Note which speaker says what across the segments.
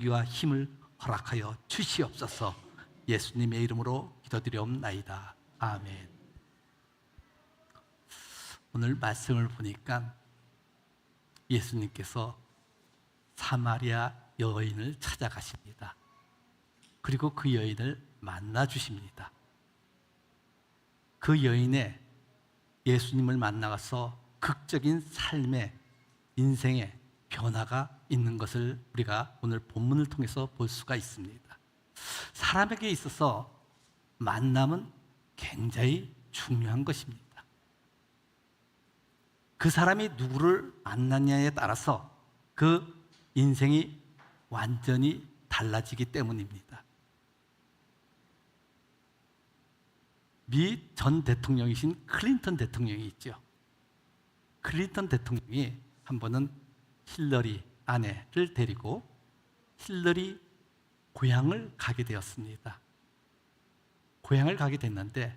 Speaker 1: 용기와 힘을 허락하여 주시옵소서. 예수님의 이름으로 기도드리옵나이다. 아멘. 오늘 말씀을 보니까 예수님께서 사마리아 여인을 찾아가십니다. 그리고 그 여인을 만나 주십니다. 그 여인의 예수님을 만나서 극적인 삶의 인생의 변화가 있는 것을 우리가 오늘 본문을 통해서 볼 수가 있습니다. 사람에게 있어서 만남은 굉장히 중요한 것입니다. 그 사람이 누구를 만났냐에 따라서 그 인생이 완전히 달라지기 때문입니다. 미 전 대통령이신 클린턴 대통령이 있죠. 클린턴 대통령이 한 번은 힐러리 아내를 데리고 힐러리 고향을 가게 되었습니다. 고향을 가게 됐는데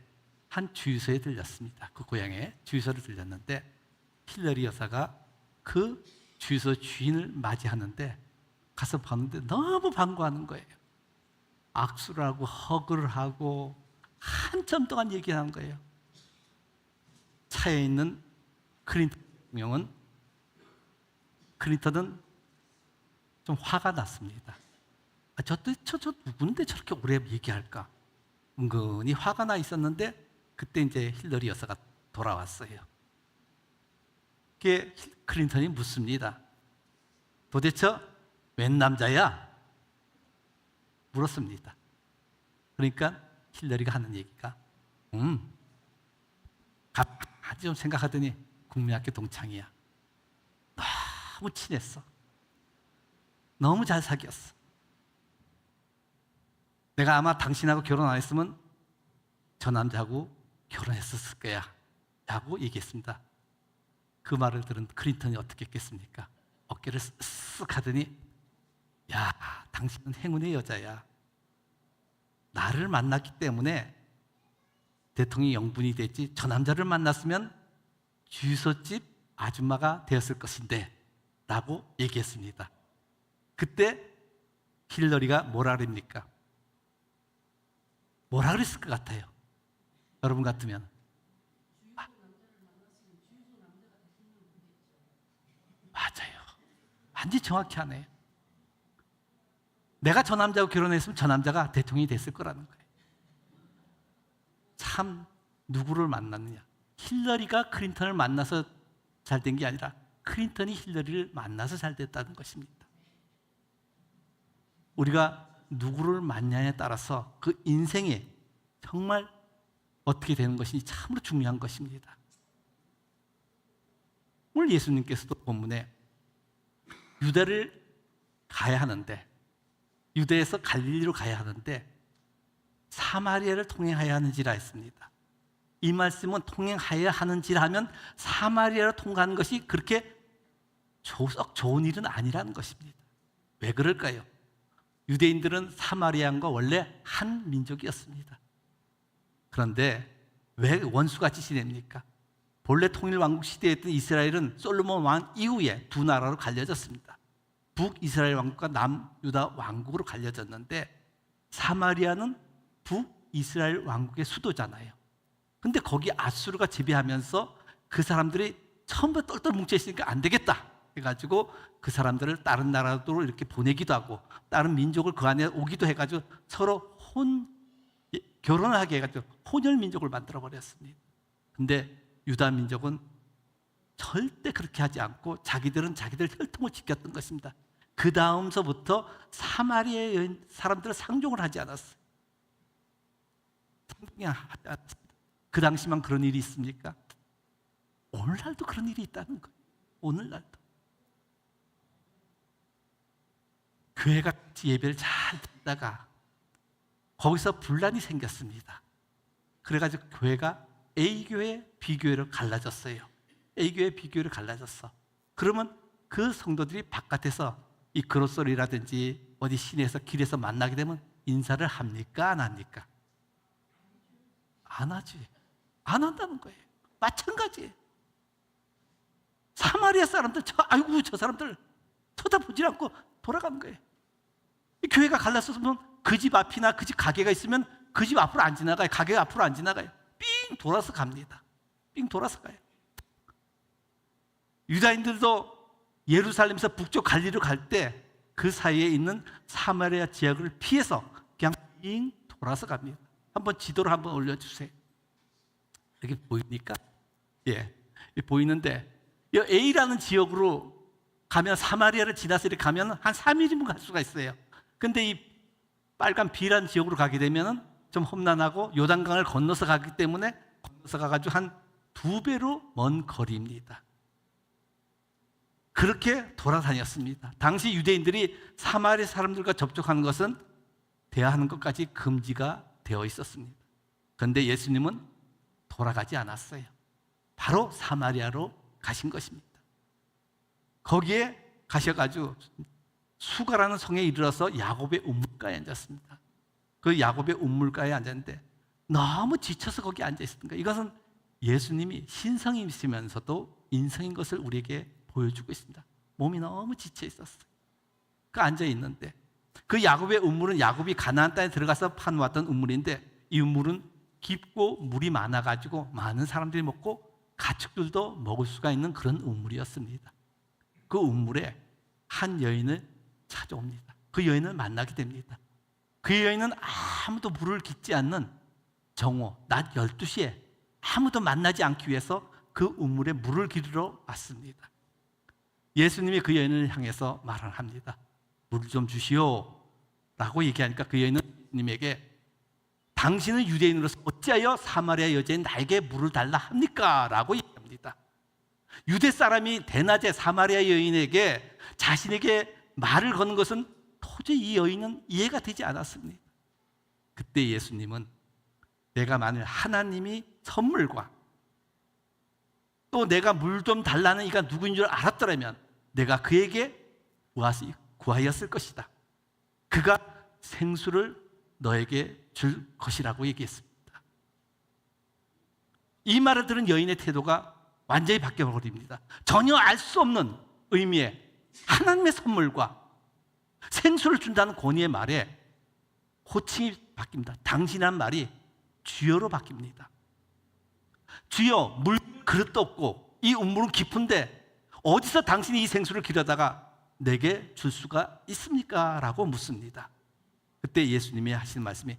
Speaker 1: 한 주유소에 들렸습니다. 그 고향에 주유소를 들렸는데 힐러리 여사가 그 주유소 주인을 맞이하는데 가서 봤는데 너무 반가워하는 거예요. 악수를 하고 허그를 하고 한참 동안 얘기하는 거예요. 차에 있는 클린턴은 좀 화가 났습니다. 저 누군데 저렇게 오래 얘기할까? 은근히 화가 나 있었는데 그때 이제 힐러리 여사가 돌아왔어요. 그게 클린턴이 묻습니다. 도대체 웬 남자야? 물었습니다. 그러니까 힐러리가 하는 얘기가 가만히 좀 생각하더니 국민학교 동창이야. 너무 친했어. 너무 잘 사귀었어. 내가 아마 당신하고 결혼 안 했으면 저 남자하고 결혼했었을 거야 라고 얘기했습니다. 그 말을 들은 클린턴이 어떻게 했겠습니까? 어깨를 쓱 하더니 야, 당신은 행운의 여자야. 나를 만났기 때문에 대통령이 영분이 됐지 저 남자를 만났으면 주유소집 아줌마가 되었을 것인데 라고 얘기했습니다. 그때 힐러리가 뭐라 그럽니까? 뭐라 그랬을 것 같아요? 여러분 같으면 맞아요. 완전히 정확히 하네요. 내가 저 남자하고 결혼했으면 저 남자가 대통령이 됐을 거라는 거예요. 참 누구를 만났느냐? 힐러리가 클린턴을 만나서 잘 된 게 아니라 클린턴이 힐러리를 만나서 잘 됐다는 것입니다. 우리가 누구를 만나냐에 따라서 그 인생이 정말 어떻게 되는 것인지 참으로 중요한 것입니다. 오늘 예수님께서도 본문에 유대를 가야 하는데 유대에서 갈릴리로 가야 하는데 사마리아를 통행하여야 하는지라 했습니다. 이 말씀은 통행하여야 하는지라 하면 사마리아로 통과하는 것이 그렇게 썩 좋은 일은 아니라는 것입니다. 왜 그럴까요? 유대인들은 사마리아인과 원래 한 민족이었습니다. 그런데 왜 원수같이 지냅니까? 본래 통일왕국 시대에 있던 이스라엘은 솔로몬 왕 이후에 두 나라로 갈려졌습니다. 북이스라엘 왕국과 남유다 왕국으로 갈려졌는데 사마리아는 북이스라엘 왕국의 수도잖아요. 근데 거기 아수르가 지배하면서 그 사람들이 처음부터 똘똘 뭉쳐있으니까 안 되겠다 해가지고 그 사람들을 다른 나라로 이렇게 보내기도 하고 다른 민족을 그 안에 오기도 해가지고 서로 결혼을 하게 해가지고 혼혈 민족을 만들어 버렸습니다. 근데 유다 민족은 절대 그렇게 하지 않고 자기들은 자기들 혈통을 지켰던 것입니다. 그 다음서부터 사마리아 사람들을 상종을 하지 않았어요. 하지 않았습니다. 그 당시만 그런 일이 있습니까? 오늘날도 그런 일이 있다는 거예요. 오늘날도. 교회가 예배를 잘 듣다가 거기서 분란이 생겼습니다. 그래가지고 교회가 A교회, B교회로 갈라졌어요. A교회, B교회로 갈라졌어. 그러면 그 성도들이 바깥에서 이 그로소리라든지 어디 시내에서 길에서 만나게 되면 인사를 합니까? 안 합니까? 안 하지. 안 한다는 거예요. 마찬가지예요. 사마리아 사람들, 아이고 저 사람들 쳐다보지 않고 돌아가는 거예요. 교회가 갈랐으면 그 집 앞이나 그 집 가게가 있으면 그 집 앞으로 안 지나가요. 가게가 앞으로 안 지나가요. 삥 돌아서 갑니다. 삥 돌아서 가요. 유다인들도 예루살렘에서 북쪽 갈리로 갈 때 그 사이에 있는 사마리아 지역을 피해서 그냥 삥 돌아서 갑니다. 한번 지도를 한번 올려주세요. 이렇게 보입니까? 예, 보이는데 이 A라는 지역으로 가면 사마리아를 지나서 이렇게 가면 한 3일이면 갈 수가 있어요. 근데 이 빨간 B라는 지역으로 가게 되면 좀 험난하고 요단강을 건너서 가기 때문에 건너서 가가지고 한 2배로 먼 거리입니다. 그렇게 돌아다녔습니다. 당시 유대인들이 사마리아 사람들과 접촉하는 것은 대화하는 것까지 금지가 되어 있었습니다. 그런데 예수님은 돌아가지 않았어요. 바로 사마리아로 가신 것입니다. 거기에 가셔가지고 수가라는 성에 이르러서 야곱의 우물가에 앉았습니다. 그 야곱의 우물가에 앉았는데 너무 지쳐서 거기 앉아 있었던 거예요. 이것은 예수님이 신성이시면서도 인성인 것을 우리에게 보여주고 있습니다. 몸이 너무 지쳐 있었어요. 그 앉아 있는데 그 야곱의 우물은 야곱이 가나안 땅에 들어가서 파놓았던 우물인데 이 우물은 깊고 물이 많아가지고 많은 사람들이 먹고 가축들도 먹을 수가 있는 그런 우물이었습니다. 그 우물에 한 여인을 찾아옵니다. 그 여인을 만나게 됩니다. 그 여인은 아무도 물을 깃지 않는 정오, 낮 12시에 아무도 만나지 않기 위해서 그 우물에 물을 기르러 왔습니다. 예수님이 그 여인을 향해서 말을 합니다. 물 좀 주시오 라고 얘기하니까 그 여인은 예수님에게 당신은 유대인으로서 어찌하여 사마리아 여자인 나에게 물을 달라 합니까? 라고 얘기합니다. 유대 사람이 대낮에 사마리아 여인에게 자신에게 말을 거는 것은 도저히 이 여인은 이해가 되지 않았습니다. 그때 예수님은 내가 만일 하나님이 선물과 또 내가 물 좀 달라는 이가 누구인 줄 알았더라면 내가 그에게 구하였을 것이다. 그가 생수를 너에게 줄 것이라고 얘기했습니다. 이 말을 들은 여인의 태도가 완전히 바뀌어버립니다. 전혀 알 수 없는 의미의 하나님의 선물과 생수를 준다는 권위의 말에 호칭이 바뀝니다. 당신이란 말이 주여로 바뀝니다. 주여, 물 그릇도 없고 이 우물은 깊은데 어디서 당신이 이 생수를 기르다가 내게 줄 수가 있습니까? 라고 묻습니다. 그때 예수님이 하시는 말씀이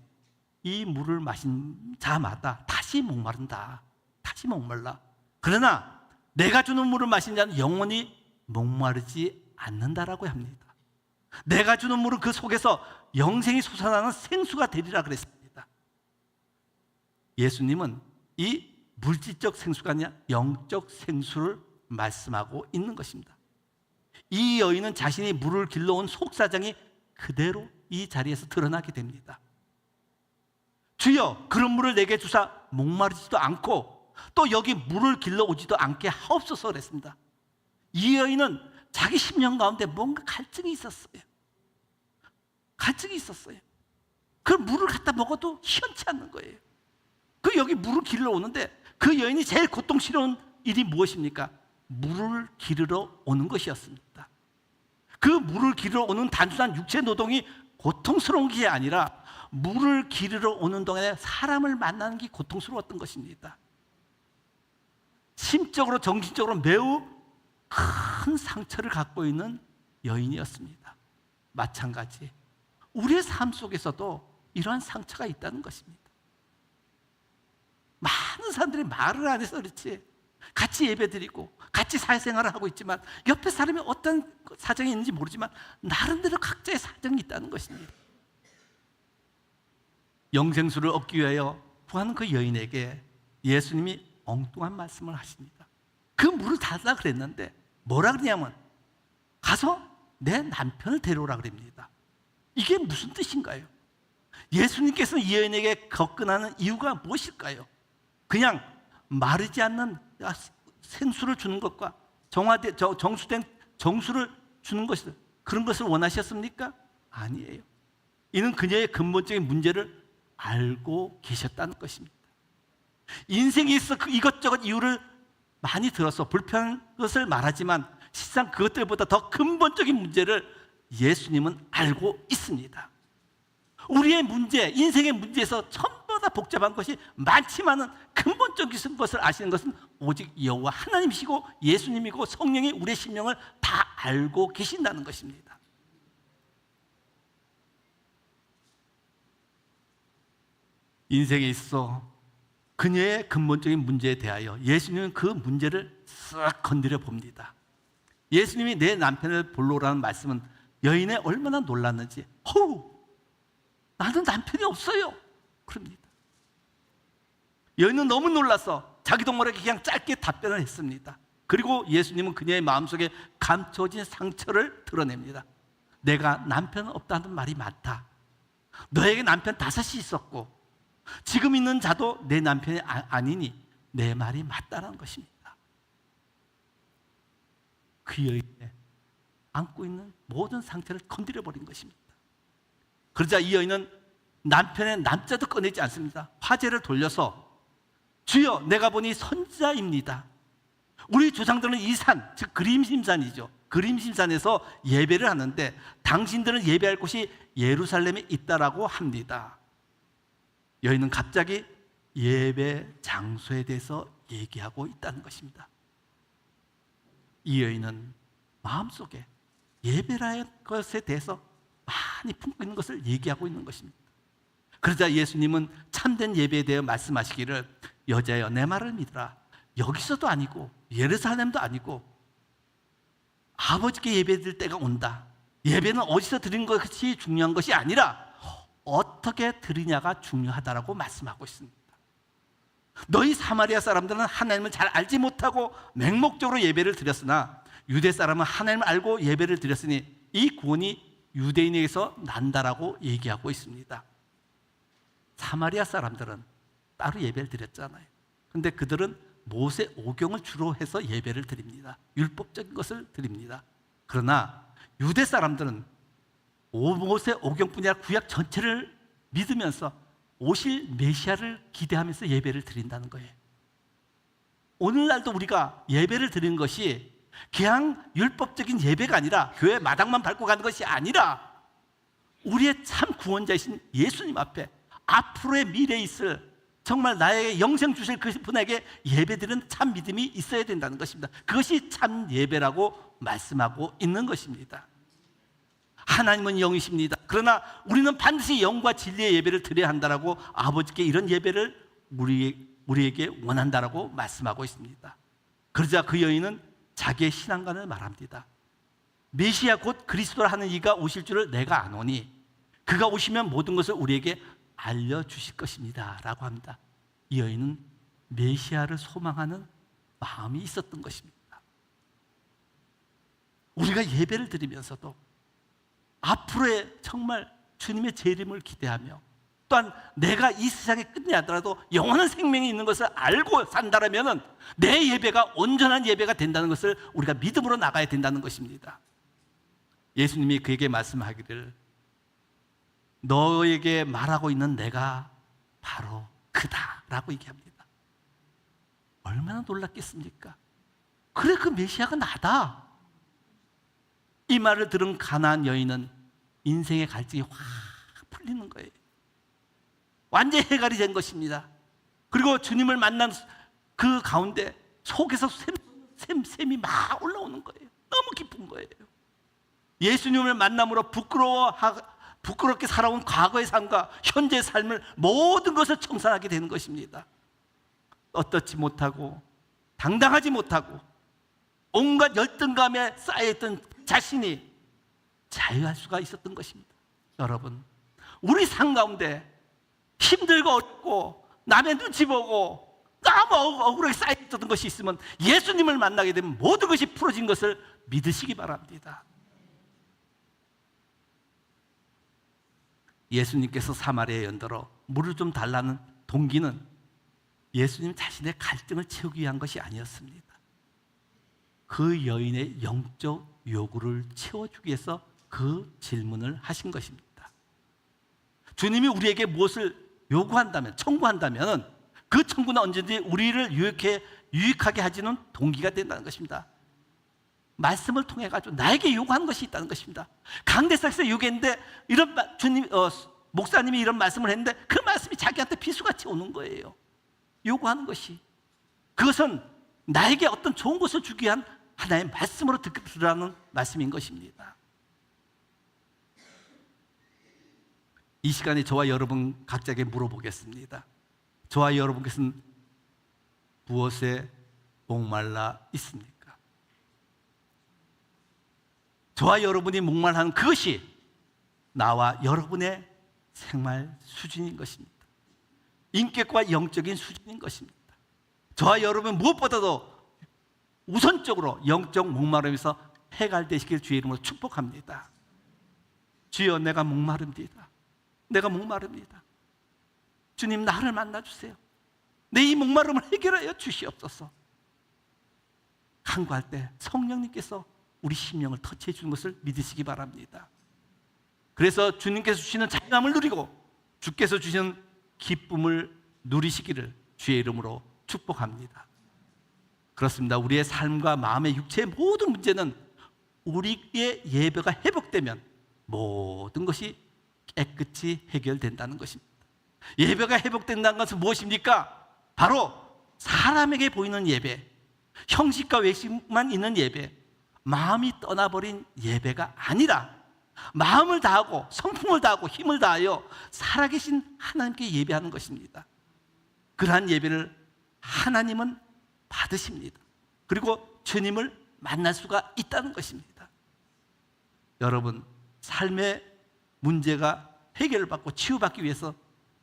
Speaker 1: 이 물을 마신 자마다 다시 목마른다. 다시 목말라. 그러나 내가 주는 물을 마신 자는 영원히 목마르지 않는다라고 합니다. 내가 주는 물은 그 속에서 영생이 솟아나는 생수가 되리라 그랬습니다. 예수님은 이 물질적 생수가 아니라 영적 생수를 말씀하고 있는 것입니다. 이 여인은 자신이 물을 길러온 속사정이 그대로 이 자리에서 드러나게 됩니다. 주여, 그런 물을 내게 주사 목마르지도 않고 또 여기 물을 길러오지도 않게 하옵소서 그랬습니다. 이 여인은 자기 심령 가운데 뭔가 갈증이 있었어요. 갈증이 있었어요. 그 물을 갖다 먹어도 시원치 않는 거예요. 그 여기 물을 길러오는데 그 여인이 제일 고통스러운 일이 무엇입니까? 물을 기르러 오는 것이었습니다. 그 물을 기르러 오는 단순한 육체 노동이 고통스러운 게 아니라 물을 기르러 오는 동안에 사람을 만나는 게 고통스러웠던 것입니다. 심적으로 정신적으로 매우 큰 상처를 갖고 있는 여인이었습니다. 마찬가지 우리의 삶 속에서도 이러한 상처가 있다는 것입니다. 많은 사람들이 말을 안 해서 그렇지 같이 예배드리고 같이 사회생활을 하고 있지만 옆에 사람이 어떤 사정이 있는지 모르지만 나름대로 각자의 사정이 있다는 것입니다. 영생수를 얻기 위하여 구하는 그 여인에게 예수님이 엉뚱한 말씀을 하십니다. 그 물을 달라 그랬는데 뭐라 그러냐면 가서 내 남편을 데려오라 그럽니다. 이게 무슨 뜻인가요? 예수님께서는 이 여인에게 접근하는 이유가 무엇일까요? 그냥 마르지 않는 생수를 주는 것과 정수된 정수를 주는 것이다. 그런 것을 원하셨습니까? 아니에요. 이는 그녀의 근본적인 문제를 알고 계셨다는 것입니다. 인생에 있어 이것저것 이유를 많이 들어서 불편한 것을 말하지만 실상 그것들보다 더 근본적인 문제를 예수님은 알고 있습니다. 우리의 문제, 인생의 문제에서 전부 다 복잡한 것이 많지만은 근본적인 것을 아시는 것은 오직 여호와 하나님이시고 예수님이고 성령이 우리의 심령을 다 알고 계신다는 것입니다. 인생에 있어 그녀의 근본적인 문제에 대하여 예수님은 그 문제를 쓱 건드려 봅니다. 예수님이 내 남편을 보러 오라는 말씀은 여인이 얼마나 놀랐는지, 나는 남편이 없어요, 그럽니다. 여인은 너무 놀라서 자기 동물에게 그냥 짧게 답변을 했습니다. 그리고 예수님은 그녀의 마음속에 감춰진 상처를 드러냅니다. 내가 남편 없다는 말이 맞다. 너에게 남편 5이 있었고 지금 있는 자도 내 남편이 아니니 내 말이 맞다는 것입니다. 그 여인의 안고 있는 모든 상처를 건드려 버린 것입니다. 그러자 이 여인은 남편의 남자도 꺼내지 않습니다. 화제를 돌려서 주여, 내가 보니 선지자입니다. 우리 조상들은 이 산, 즉 그림심산이죠. 그림심산에서 예배를 하는데 당신들은 예배할 곳이 예루살렘에 있다라고 합니다. 여인은 갑자기 예배 장소에 대해서 얘기하고 있다는 것입니다. 이 여인은 마음속에 예배라는 것에 대해서 많이 품고 있는 것을 얘기하고 있는 것입니다. 그러자 예수님은 참된 예배에 대해 말씀하시기를 여자여, 내 말을 믿으라. 여기서도 아니고 예루살렘도 아니고 아버지께 예배드릴 때가 온다. 예배는 어디서 드리는 것이 중요한 것이 아니라 어떻게 드리냐가 중요하다라고 말씀하고 있습니다. 너희 사마리아 사람들은 하나님을 잘 알지 못하고 맹목적으로 예배를 드렸으나 유대 사람은 하나님을 알고 예배를 드렸으니 이 구원이 유대인에게서 난다라고 얘기하고 있습니다. 사마리아 사람들은 따로 예배를 드렸잖아요. 근데 그들은 모세 오경을 주로 해서 예배를 드립니다. 율법적인 것을 드립니다. 그러나 유대 사람들은 모세 오경뿐이 아니라 구약 전체를 믿으면서 오실 메시아를 기대하면서 예배를 드린다는 거예요. 오늘날도 우리가 예배를 드리는 것이 그냥 율법적인 예배가 아니라 교회 마당만 밟고 가는 것이 아니라 우리의 참 구원자이신 예수님 앞에 앞으로의 미래에 있을 정말 나에게 영생 주실 그 분에게 예배드리는 참 믿음이 있어야 된다는 것입니다. 그것이 참 예배라고 말씀하고 있는 것입니다. 하나님은 영이십니다. 그러나 우리는 반드시 영과 진리의 예배를 드려야 한다라고 아버지께 이런 예배를 우리에게 원한다라고 말씀하고 있습니다. 그러자 그 여인은 자기의 신앙관을 말합니다. 메시아 곧 그리스도라 하는 이가 오실 줄을 내가 아노니 그가 오시면 모든 것을 우리에게 알려주실 것입니다 라고 합니다. 이 여인은 메시아를 소망하는 마음이 있었던 것입니다. 우리가 예배를 드리면서도 앞으로의 정말 주님의 재림을 기대하며 또한 내가 이 세상에 끝내 하더라도 영원한 생명이 있는 것을 알고 산다라면 내 예배가 온전한 예배가 된다는 것을 우리가 믿음으로 나가야 된다는 것입니다. 예수님이 그에게 말씀하기를 너에게 말하고 있는 내가 바로 그다라고 얘기합니다. 얼마나 놀랐겠습니까? 그래, 그 메시아가 나다. 이 말을 들은 가나안 여인은 인생의 갈증이 확 풀리는 거예요. 완전히 해갈이 된 것입니다. 그리고 주님을 만난 그 가운데 속에서 샘이 막 올라오는 거예요. 너무 기쁜 거예요. 예수님을 만남으로 부끄럽게 살아온 과거의 삶과 현재의 삶을 모든 것을 청산하게 되는 것입니다. 어떻지 못하고 당당하지 못하고 온갖 열등감에 쌓여있던 자신이 자유할 수가 있었던 것입니다. 여러분, 우리 삶 가운데 힘들고 어렵고 남의 눈치 보고 너무 억울하게 쌓여있던 것이 있으면 예수님을 만나게 되면 모든 것이 풀어진 것을 믿으시기 바랍니다. 예수님께서 사마리아에 연들어 물을 좀 달라는 동기는 예수님 자신의 갈증을 채우기 위한 것이 아니었습니다. 그 여인의 영적 요구를 채워주기 위해서 그 질문을 하신 것입니다. 주님이 우리에게 무엇을 요구한다면, 청구한다면 그 청구는 언제든지 우리를 유익하게 하지는 동기가 된다는 것입니다. 말씀을 통해 가지고 나에게 요구하는 것이 있다는 것입니다. 강대상에서 요구했는데 이런 주님 목사님이 이런 말씀을 했는데 그 말씀이 자기한테 비수같이 오는 거예요. 요구하는 것이. 그것은 나에게 어떤 좋은 것을 주기 위한 하나의 말씀으로 들으라는 말씀인 것입니다. 이 시간에 저와 여러분 각자에게 물어보겠습니다. 저와 여러분께서는 무엇에 목말라 있습니까? 저와 여러분이 목말라하는 그것이 나와 여러분의 생활 수준인 것입니다. 인격과 영적인 수준인 것입니다. 저와 여러분 무엇보다도 우선적으로 영적 목마름에서 해갈되시길 주의 이름으로 축복합니다. 주여, 내가 목마릅니다. 내가 목마릅니다. 주님, 나를 만나주세요. 내 이 목마름을 해결하여 주시옵소서. 간구할 때 성령님께서 우리 심령을 터치해 주는 것을 믿으시기 바랍니다. 그래서 주님께서 주시는 자유함을 누리고 주께서 주시는 기쁨을 누리시기를 주의 이름으로 축복합니다. 그렇습니다. 우리의 삶과 마음의 육체의 모든 문제는 우리의 예배가 회복되면 모든 것이 깨끗이 해결된다는 것입니다. 예배가 회복된다는 것은 무엇입니까? 바로 사람에게 보이는 예배, 형식과 외식만 있는 예배, 마음이 떠나버린 예배가 아니라 마음을 다하고 성품을 다하고 힘을 다하여 살아계신 하나님께 예배하는 것입니다. 그러한 예배를 하나님은 받으십니다. 그리고 주님을 만날 수가 있다는 것입니다. 여러분, 삶의 문제가 해결을 받고 치유받기 위해서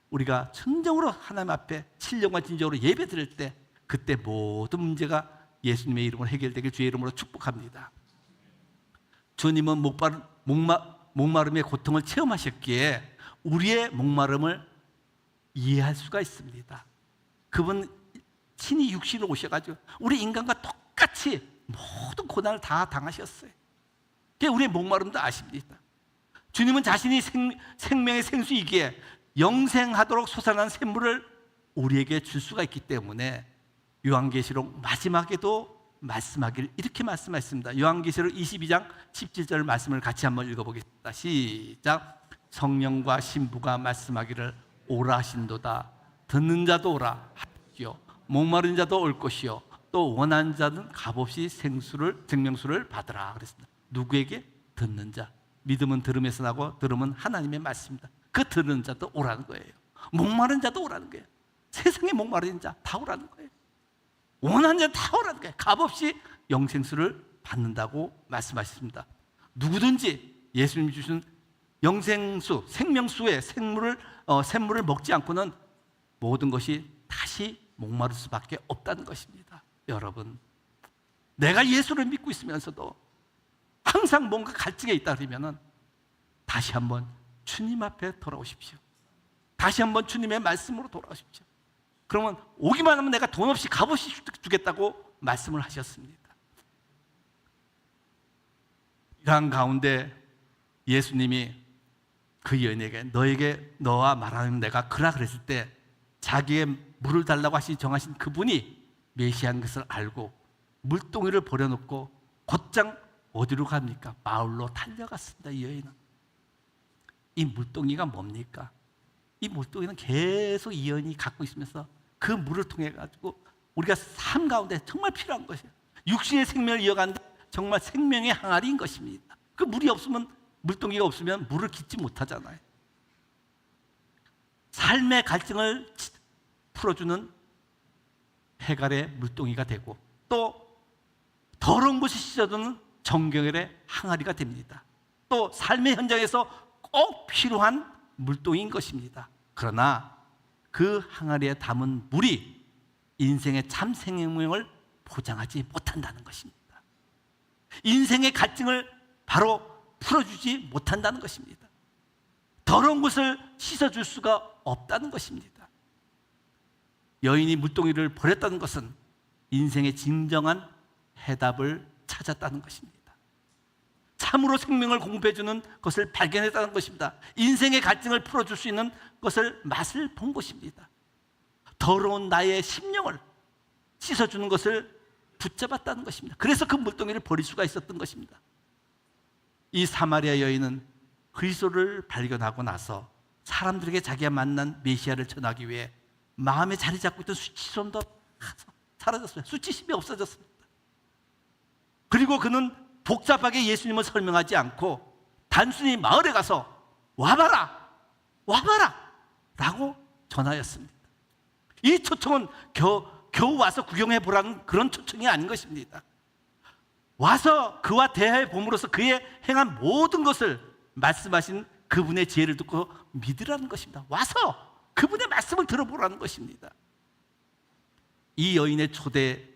Speaker 1: 우리가 진정으로 하나님 앞에 신령과 진정으로 예배 드릴 때 그때 모든 문제가 예수님의 이름으로 해결되길 주의 이름으로 축복합니다. 주님은 목마름의 고통을 체험하셨기에 우리의 목마름을 이해할 수가 있습니다. 그분 친히 육신으로 오셔가지고 우리 인간과 똑같이 모든 고난을 다 당하셨어요. 그게 우리의 목마름도 아십니다. 주님은 자신이 생명의 생수이기에 영생하도록 솟아난 샘물을 우리에게 줄 수가 있기 때문에 요한계시록 마지막에도 말씀하기를 이렇게 말씀하셨습니다. 요한계시록 22장 17절 말씀을 같이 한번 읽어보겠습니다. 시작. 성령과 신부가 말씀하기를 오라 하신도다. 듣는 자도 오라 하시오. 목마른 자도 올 것이요 또 원하는 자는 값없이 생명수를 받으라 그랬습니다. 누구에게? 듣는 자. 믿음은 들음에서 나고 들음은 하나님의 말씀입니다. 그 들은 자도 오라는 거예요. 목마른 자도 오라는 거예요. 세상에 목마른 자 다 오라는 거예요. 원하는 자 다 오라는 거예요. 값없이 영생수를 받는다고 말씀하셨습니다. 누구든지 예수님이 주신 영생수, 생명수의 샘물을 먹지 않고는 모든 것이 다시 목마를 수밖에 없다는 것입니다. 여러분, 내가 예수를 믿고 있으면서도 항상 뭔가 갈증에 있다 그러면 다시 한번 주님 앞에 돌아오십시오. 다시 한번 주님의 말씀으로 돌아오십시오. 그러면 오기만 하면 내가 돈 없이 값없이 주겠다고 말씀을 하셨습니다. 이러한 가운데 예수님이 그 여인에게 너와 말하는 내가 그라 그랬을 때 자기의 물을 달라고 정하신 그분이 메시아인 것을 알고 물동이를 버려놓고 곧장 어디로 갑니까? 마을로 달려갔습니다. 이 여인은. 이 물동이가 뭡니까? 이 물동이는 계속 이 여인이 갖고 있으면서 그 물을 통해 가지고 우리가 삶 가운데 정말 필요한 것이에요. 육신의 생명을 이어가는데 정말 생명의 항아리인 것입니다. 그 물이 없으면, 물동이가 없으면 물을 깃지 못하잖아요. 삶의 갈증을 풀어주는 해갈의 물동이가 되고 또 더러운 것이 씻어주는 정결의 항아리가 됩니다. 또 삶의 현장에서 꼭 필요한 물동인 것입니다. 그러나 그 항아리에 담은 물이 인생의 참 생명을 보장하지 못한다는 것입니다. 인생의 갈증을 바로 풀어주지 못한다는 것입니다. 더러운 것을 씻어줄 수가 없다는 것입니다. 여인이 물동이를 버렸다는 것은 인생의 진정한 해답을 찾았다는 것입니다. 참으로 생명을 공급해주는 것을 발견했다는 것입니다. 인생의 갈증을 풀어줄 수 있는 것을 맛을 본 것입니다. 더러운 나의 심령을 씻어주는 것을 붙잡았다는 것입니다. 그래서 그 물동이를 버릴 수가 있었던 것입니다. 이 사마리아 여인은 그리스도를 발견하고 나서 사람들에게 자기가 만난 메시아를 전하기 위해 마음에 자리 잡고 있던 수치심도 사라졌어요. 수치심이 없어졌습니다. 그리고 그는 복잡하게 예수님을 설명하지 않고 단순히 마을에 가서 와봐라, 와봐라 라고 전하였습니다. 이 초청은 겨우 와서 구경해 보라는 그런 초청이 아닌 것입니다. 와서 그와 대화해 봄으로써 그의 행한 모든 것을 말씀하신 그분의 지혜를 듣고 믿으라는 것입니다. 와서 그분의 말씀을 들어보라는 것입니다. 이 여인의 초대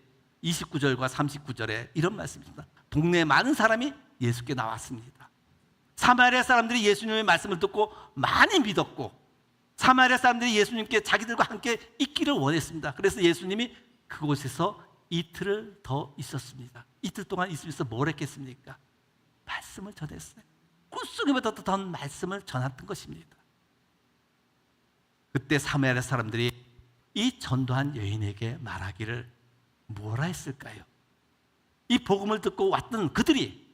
Speaker 1: 29절과 39절에 이런 말씀입니다. 동네에 많은 사람이 예수께 나왔습니다. 사마리아 사람들이 예수님의 말씀을 듣고 많이 믿었고, 사마리아 사람들이 예수님께 자기들과 함께 있기를 원했습니다. 그래서 예수님이 그곳에서 이틀을 더 있었습니다. 이틀 동안 있으면서 뭘 했겠습니까? 말씀을 전했어요. 꿈속에보다 더 말씀을 전했던 것입니다. 그때 사마리아 사람들이 이 전도한 여인에게 말하기를 뭐라 했을까요? 이 복음을 듣고 왔던 그들이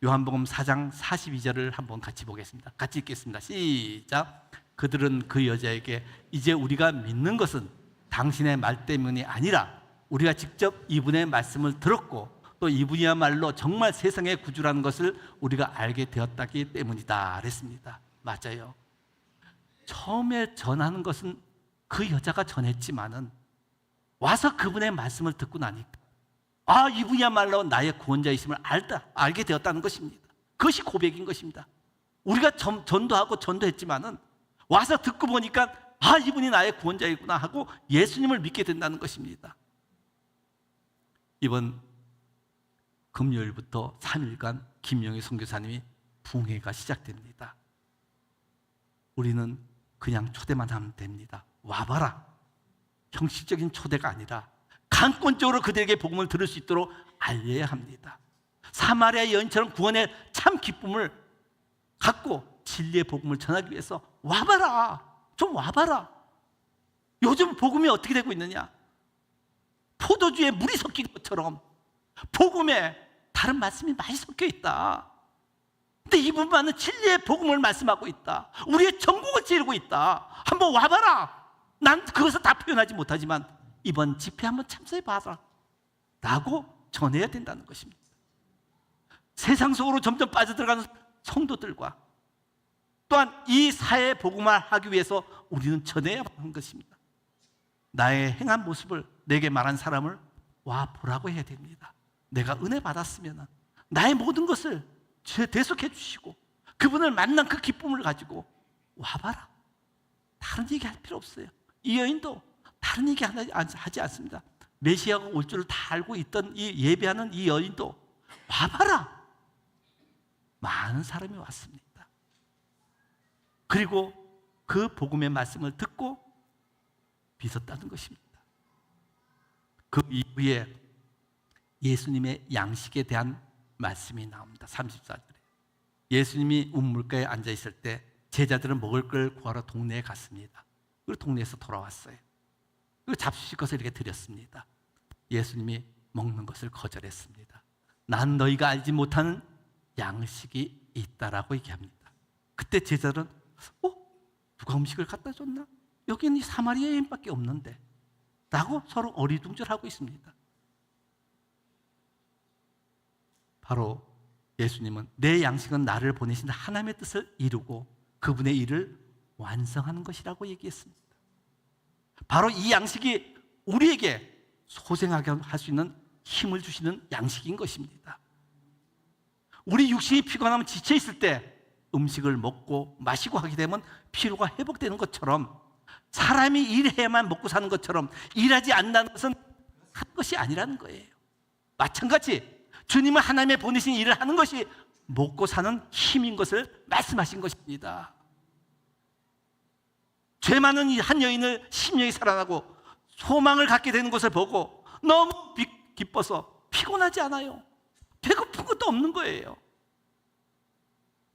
Speaker 1: 요한복음 4장 42절을 한번 같이 보겠습니다. 같이 읽겠습니다. 시작. 그들은 그 여자에게 이제 우리가 믿는 것은 당신의 말 때문이 아니라 우리가 직접 이분의 말씀을 들었고 또 이분이야말로 정말 세상의 구주라는 것을 우리가 알게 되었다기 때문이다 그랬습니다. 맞아요. 처음에 전하는 것은 그 여자가 전했지만은 와서 그분의 말씀을 듣고 나니까 아, 이분이야말로 나의 구원자이심을 알게 되었다는 것입니다. 그것이 고백인 것입니다. 우리가 전도하고 전도했지만은 와서 듣고 보니까 아, 이분이 나의 구원자이구나 하고 예수님을 믿게 된다는 것입니다. 이번 금요일부터 3일간 김영희 선교사님이 붕회가 시작됩니다. 우리는 그냥 초대만 하면 됩니다. 와봐라. 형식적인 초대가 아니라 강권적으로 그들에게 복음을 들을 수 있도록 알려야 합니다. 사마리아 여인처럼 구원의 참 기쁨을 갖고 진리의 복음을 전하기 위해서 와봐라. 좀 와봐라. 요즘 복음이 어떻게 되고 있느냐? 포도주에 물이 섞인 것처럼 복음에 다른 말씀이 많이 섞여 있다. 근데 이분만은 진리의 복음을 말씀하고 있다. 우리의 전국을 찌르고 있다. 한번 와봐라. 난 그것을 다 표현하지 못하지만 이번 집회 한번 참석해봐라 라고 전해야 된다는 것입니다. 세상 속으로 점점 빠져들어가는 성도들과 또한 이 사회 복음을 하기 위해서 우리는 전해야 하는 것입니다. 나의 행한 모습을 내게 말한 사람을 와 보라고 해야 됩니다. 내가 은혜 받았으면 나의 모든 것을 대속해 주시고 그분을 만난 그 기쁨을 가지고 와봐라. 다른 얘기 할 필요 없어요. 이 여인도 다른 얘기 하지 않습니다. 메시아가 올 줄을 다 알고 있던 이 예배하는 이 여인도 와봐라. 많은 사람이 왔습니다. 그리고 그 복음의 말씀을 듣고 믿었다는 것입니다. 그 이후에 예수님의 양식에 대한 말씀이 나옵니다. 34절에 예수님이 우물가에 앉아 있을 때 제자들은 먹을 걸 구하러 동네에 갔습니다. 그리고 동네에서 돌아왔어요. 그리고 잡수실 것을 이렇게 드렸습니다. 예수님이 먹는 것을 거절했습니다. 난 너희가 알지 못하는 양식이 있다라고 얘기합니다. 그때 제자들은 누가 음식을 갖다 줬나? 여기는 이 사마리아 여인밖에 없는데 라고 서로 어리둥절하고 있습니다. 바로 예수님은 내 양식은 나를 보내신 하나님의 뜻을 이루고 그분의 일을 완성하는 것이라고 얘기했습니다. 바로 이 양식이 우리에게 소생하게 할 수 있는 힘을 주시는 양식인 것입니다. 우리 육신이 피곤하면 지쳐있을 때 음식을 먹고 마시고 하게 되면 피로가 회복되는 것처럼 사람이 일해야만 먹고 사는 것처럼 일하지 않는다는 것은 한 것이 아니라는 거예요. 마찬가지 주님은 하나님의 보내신 일을 하는 것이 먹고 사는 힘인 것을 말씀하신 것입니다. 죄 많은 이 한 여인을 심령이 살아나고 소망을 갖게 되는 것을 보고 너무 기뻐서 피곤하지 않아요. 배고픈 것도 없는 거예요.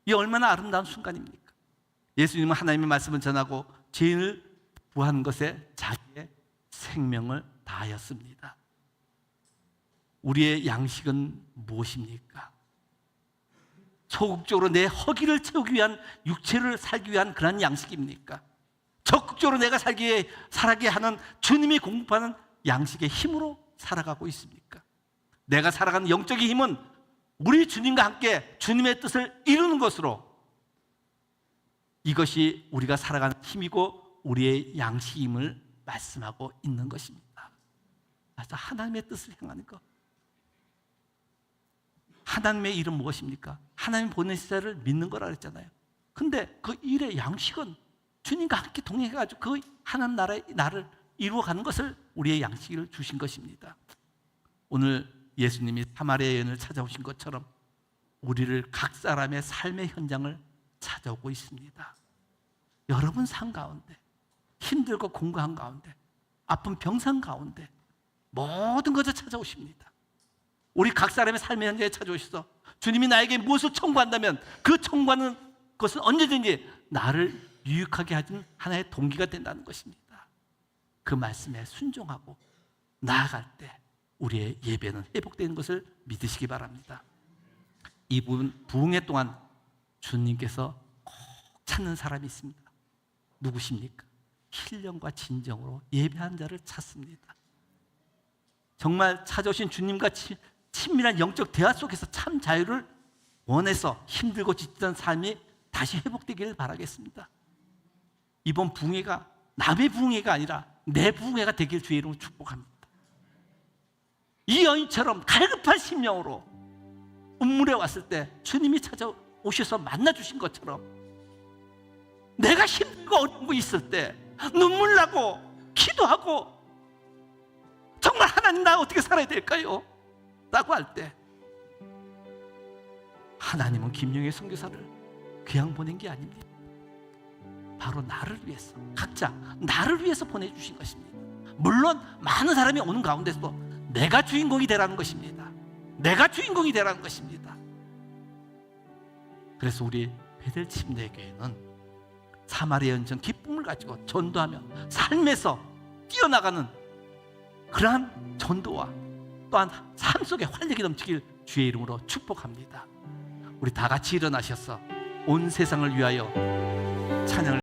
Speaker 1: 이 얼마나 아름다운 순간입니까? 예수님은 하나님의 말씀을 전하고 죄인을 구하는 것에 자기의 생명을 다하였습니다. 우리의 양식은 무엇입니까? 소극적으로 내 허기를 채우기 위한, 육체를 살기 위한 그런 양식입니까? 적극적으로 내가 살게 하는 주님이 공급하는 양식의 힘으로 살아가고 있습니까? 내가 살아가는 영적인 힘은 우리 주님과 함께 주님의 뜻을 이루는 것으로, 이것이 우리가 살아가는 힘이고 우리의 양식임을 말씀하고 있는 것입니다. 그래서 하나님의 뜻을 행하는 것. 하나님의 일은 무엇입니까? 하나님 보내신 자를 믿는 거라 그랬잖아요. 근데 그 일의 양식은 주님과 함께 동행해가지고 그 하나님 나를 이루어가는 것을 우리의 양식을 주신 것입니다. 오늘 예수님이 사마리아 여인을 찾아오신 것처럼 우리를 각 사람의 삶의 현장을 찾아오고 있습니다. 여러분 삶 가운데, 힘들고 공고한 가운데, 아픈 병상 가운데 모든 것을 찾아오십니다. 우리 각 사람의 삶의 현장에 찾아오셔서 주님이 나에게 무엇을 청구한다면 그 청구하는 것은 언제든지 나를 유익하게 하는 하나의 동기가 된다는 것입니다. 그 말씀에 순종하고 나아갈 때 우리의 예배는 회복되는 것을 믿으시기 바랍니다. 이 부흥회 동안 주님께서 꼭 찾는 사람이 있습니다. 누구십니까? 신령과 진정으로 예배한 자를 찾습니다. 정말 찾아오신 주님과 친밀한 영적 대화 속에서 참 자유를 원해서 힘들고 지치던 삶이 다시 회복되기를 바라겠습니다. 이번 부흥회가 남의 부흥회가 아니라 내 부흥회가 되길 주의 이름으로 축복합니다. 이 여인처럼 갈급한 심령으로 운물에 왔을 때 주님이 찾아오셔서 만나주신 것처럼 내가 힘들고 어려운 거 있을 때 눈물 나고 기도하고 정말 하나님 나 어떻게 살아야 될까요? 라고 할 때 하나님은 김영애 선교사를 그냥 보낸 게 아닙니다. 바로 나를 위해서, 각자 나를 위해서 보내주신 것입니다. 물론 많은 사람이 오는 가운데서도 내가 주인공이 되라는 것입니다. 내가 주인공이 되라는 것입니다. 그래서 우리 베델 침례교회는 사마리아 여인처럼 기쁨을 가지고 전도하며 삶에서 뛰어나가는 그러한 전도와 또한 삶 속에 활력이 넘치길 주의 이름으로 축복합니다. 우리 다 같이 일어나셔서 온 세상을 위하여 찬양을